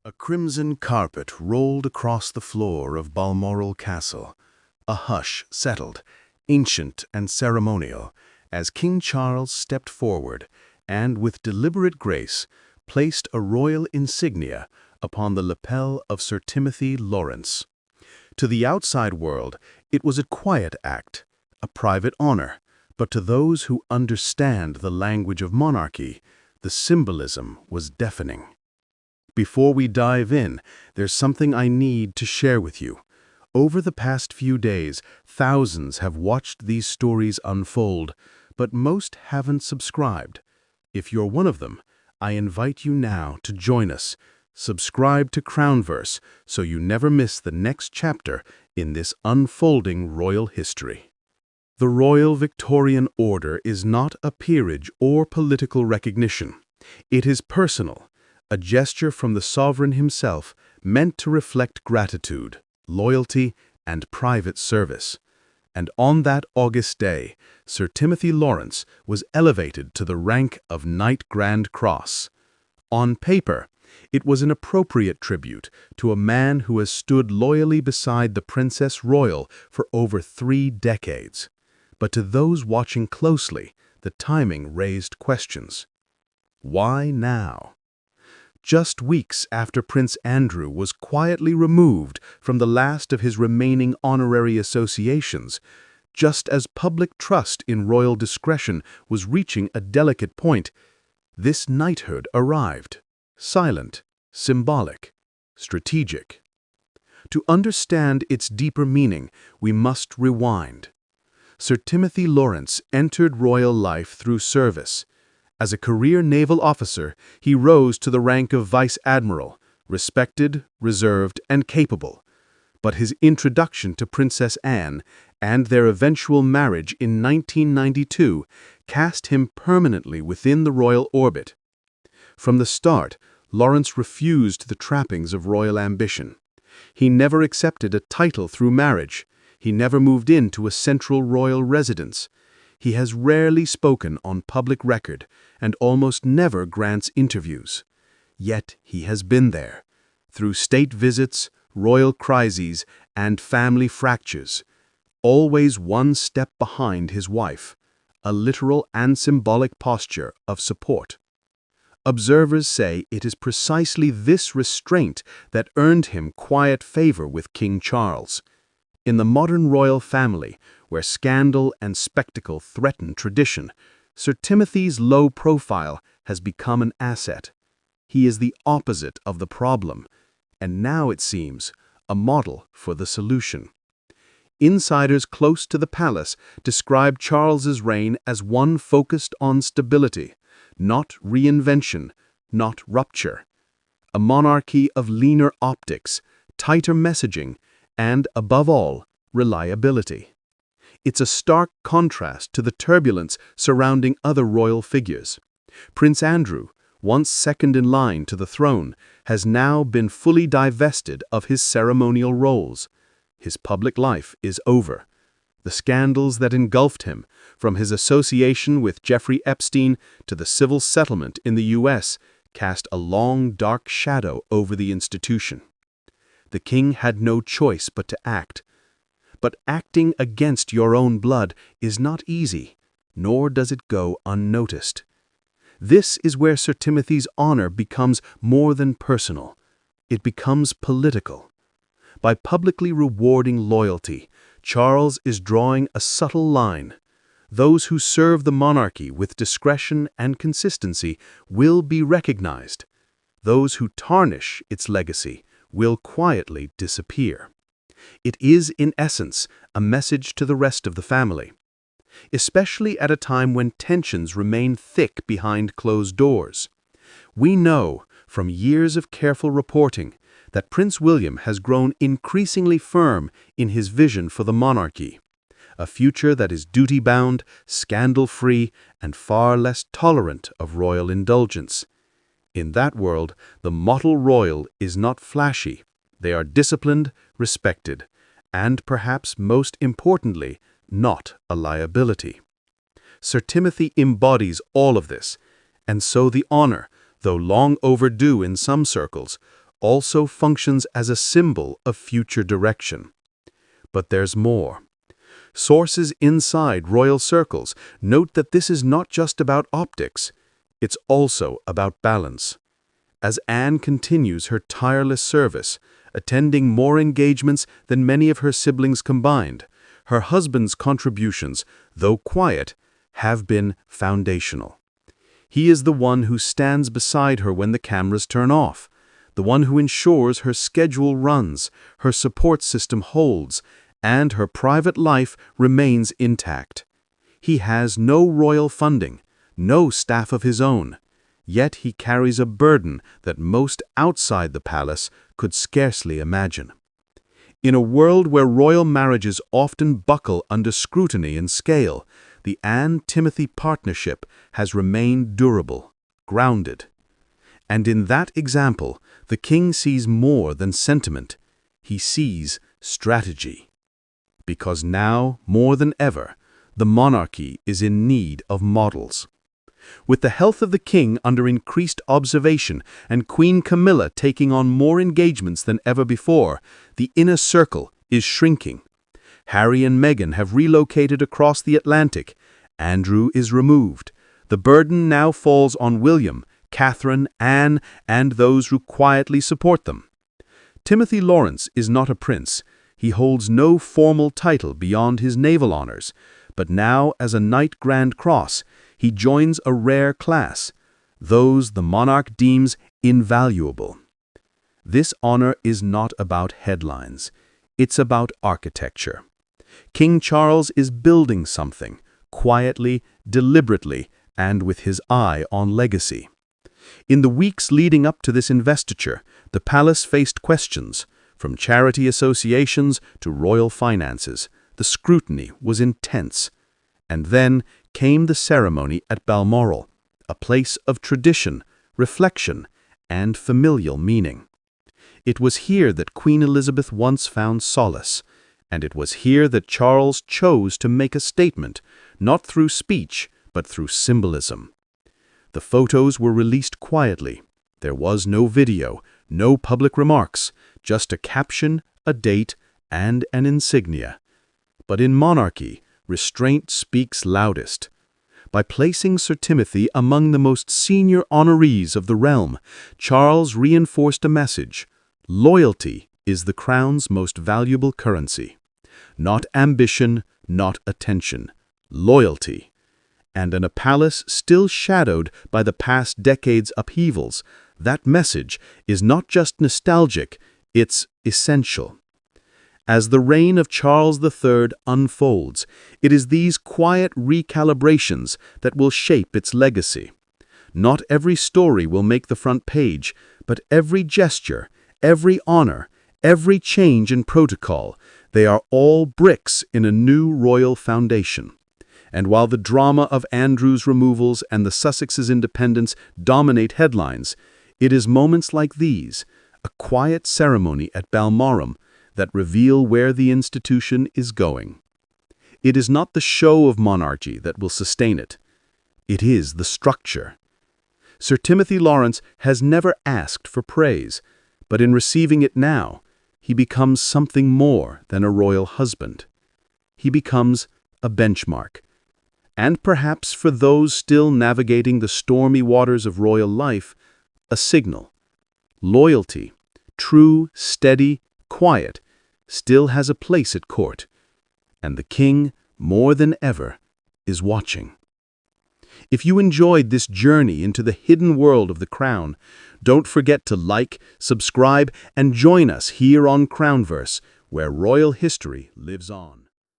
A crimson carpet rolled across the floor of Balmoral Castle. A hush settled, ancient and ceremonial, as King Charles stepped forward and, with deliberate grace, placed a royal insignia upon the lapel of Sir Timothy Laurence. To the outside world, it was a quiet act, a private honor, but to those who understand the language of monarchy, the symbolism was deafening. Before we dive in, there's something I need to share with you. Over the past few days, thousands have watched these stories unfold, but most haven't subscribed. If you're one of them, I invite you now to join us. Subscribe to Crownverse so you never miss the next chapter in this unfolding royal history. The Royal Victorian Order is not a peerage or political recognition. It is personal, a gesture from the sovereign himself meant to reflect gratitude, loyalty, and private service. And on that August day, Sir Timothy Laurence was elevated to the rank of Knight Grand Cross. On paper, it was an appropriate tribute to a man who has stood loyally beside the Princess Royal for over 3 decades. But to those watching closely, the timing raised questions. Why now? Just weeks after Prince Andrew was quietly removed from the last of his remaining honorary associations, just as public trust in royal discretion was reaching a delicate point, this knighthood arrived. Silent, symbolic, strategic. To understand its deeper meaning, we must rewind. Sir Timothy Laurence entered royal life through service. As a career naval officer, he rose to the rank of Vice Admiral, respected, reserved, and capable. But his introduction to Princess Anne and their eventual marriage in 1992 cast him permanently within the royal orbit. From the start, Laurence refused the trappings of royal ambition. He never accepted a title through marriage. He never moved into a central royal residence. He has rarely spoken on public record and almost never grants interviews. Yet he has been there, through state visits, royal crises, and family fractures, always one step behind his wife, a literal and symbolic posture of support. Observers say it is precisely this restraint that earned him quiet favor with King Charles. In the modern royal family, where scandal and spectacle threaten tradition, Sir Timothy's low profile has become an asset. He is the opposite of the problem, and now it seems a model for the solution. Insiders close to the palace describe Charles's reign as one focused on stability, not reinvention, not rupture. A monarchy of leaner optics, tighter messaging, and, above all, reliability. It's a stark contrast to the turbulence surrounding other royal figures. Prince Andrew, once second in line to the throne, has now been fully divested of his ceremonial roles. His public life is over. The scandals that engulfed him, from his association with Jeffrey Epstein to the civil settlement in the U.S., cast a long, dark shadow over the institution. The king had no choice but to act. But acting against your own blood is not easy, nor does it go unnoticed. This is where Sir Timothy's honor becomes more than personal. It becomes political. By publicly rewarding loyalty, Charles is drawing a subtle line. Those who serve the monarchy with discretion and consistency will be recognized. Those who tarnish its legacy will quietly disappear. It is, in essence, a message to the rest of the family, especially at a time when tensions remain thick behind closed doors. We know, from years of careful reporting, that Prince William has grown increasingly firm in his vision for the monarchy, a future that is duty-bound, scandal-free, and far less tolerant of royal indulgence. In that world, the model royal is not flashy. They are disciplined, respected, and perhaps most importantly, not a liability. Sir Timothy embodies all of this, and so the honor, though long overdue in some circles, also functions as a symbol of future direction. But there's more. Sources inside royal circles note that this is not just about optics, it's also about balance. As Anne continues her tireless service, attending more engagements than many of her siblings combined, her husband's contributions, though quiet, have been foundational. He is the one who stands beside her when the cameras turn off, the one who ensures her schedule runs, her support system holds, and her private life remains intact. He has no royal funding, no staff of his own, yet he carries a burden that most outside the palace could scarcely imagine. In a world where royal marriages often buckle under scrutiny and scale, the Anne-Timothy partnership has remained durable, grounded. And in that example, the king sees more than sentiment. He sees strategy. Because now, more than ever, the monarchy is in need of models. With the health of the king under increased observation and Queen Camilla taking on more engagements than ever before, the inner circle is shrinking. Harry and Meghan have relocated across the Atlantic. Andrew is removed. The burden now falls on William, Catherine, Anne, and those who quietly support them. Timothy Laurence is not a prince. He holds no formal title beyond his naval honors, but now as a Knight Grand Cross, he joins a rare class, those the monarch deems invaluable. This honor is not about headlines. It's about architecture. King Charles is building something, quietly, deliberately, and with his eye on legacy. In the weeks leading up to this investiture, the palace faced questions. From charity associations to royal finances, the scrutiny was intense. And then came the ceremony at Balmoral, a place of tradition, reflection, and familial meaning. It was here that Queen Elizabeth once found solace, and it was here that Charles chose to make a statement, not through speech, but through symbolism. The photos were released quietly. There was no video, no public remarks, just a caption, a date, and an insignia. But in monarchy, restraint speaks loudest. By placing Sir Timothy among the most senior honorees of the realm, Charles reinforced a message: loyalty is the crown's most valuable currency. Not ambition, not attention. Loyalty. And in a palace still shadowed by the past decade's upheavals, that message is not just nostalgic, it's essential. As the reign of Charles III unfolds, it is these quiet recalibrations that will shape its legacy. Not every story will make the front page, but every gesture, every honor, every change in protocol, they are all bricks in a new royal foundation. And while the drama of Andrew's removals and the Sussex's independence dominate headlines, it is moments like these, a quiet ceremony at Balmoral, that reveal where the institution is going. It is not the show of monarchy that will sustain it. It is the structure. Sir Timothy Laurence has never asked for praise, but in receiving it now, he becomes something more than a royal husband. He becomes a benchmark. And perhaps for those still navigating the stormy waters of royal life, a signal. Loyalty, true, steady, quiet, still has a place at court, and the king, more than ever, is watching. If you enjoyed this journey into the hidden world of the crown, don't forget to like, subscribe, and join us here on Crownverse, where royal history lives on.